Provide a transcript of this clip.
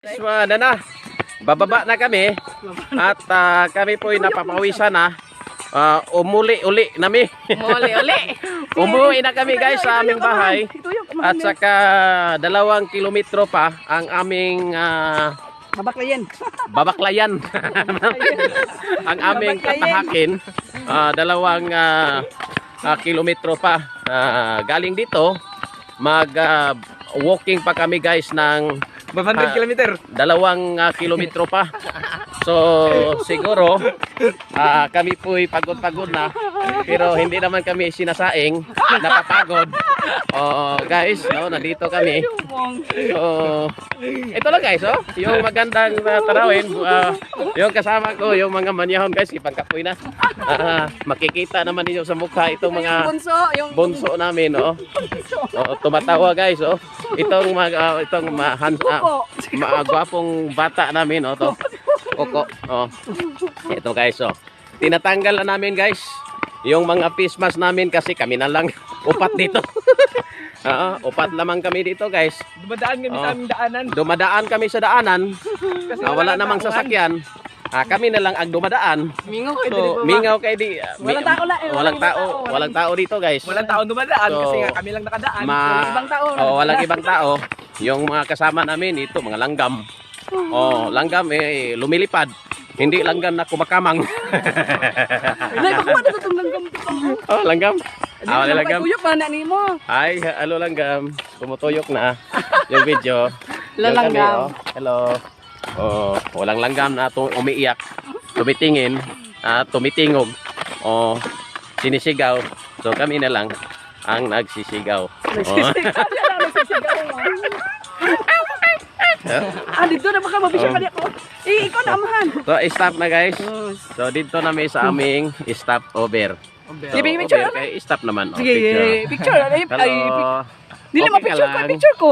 Na, bababa na kami at kami po'y napapawisan na. Umuli-uli nami. Umuwi na kami guys sa aming bahay. At saka 2 kilometro pa ang aming babaklayan. Ang aming tatahakin. 2 kilometro pa. Galing dito, walking pa kami guys ng 500 kilometer. 2 kilometro pa. So siguro kami po'y pagod-pagod na, pero hindi naman kami sinasaing napapagod. Guys, nandito kami. So ito lang guys, yung magandang tarawin, yung kasama ko, yung mga manyahon guys, ipangkapoy na. Makikita naman niyo sa mukha itong mga bunso namin, tumatawa guys, itong gwapong bata namin, to Koko. Ito guys, tinatanggal na namin guys yung mga face mask namin kasi kami na lang upat dito. Upat lamang kami dito guys. Dumadaan kami sa aming daanan. Dumadaan kami sa daanan. Wala namang sasakyan. Kami na lang ang dumadaan. Mingaw kayo di. Walang tao lang. Walang tao dito guys. Walang tao dumadaan kasi nga kami lang nakadaan. Walang ibang tao. Walang ibang tao. Yung mga kasama namin ito, mga langgam. Langgam lumilipad. Hindi langgam na kumakamang. Langgam. Wala langgam. Ay, hello langgam. Tumutuyok na yung video. Langgam. Hello. Walang langgam na umiiyak, tumitingin, tumitingog, sinisigaw. So kami na lang ang nagsisigaw. Dito na baka mabisya ka niya ko. Ikaw na amahan. So stop na guys. So dito na may sa aming stop over. So, Picture. over kay stop naman. Sige, picture. Hello. Dili Okay ka ma-picture ko, lang? picture ko.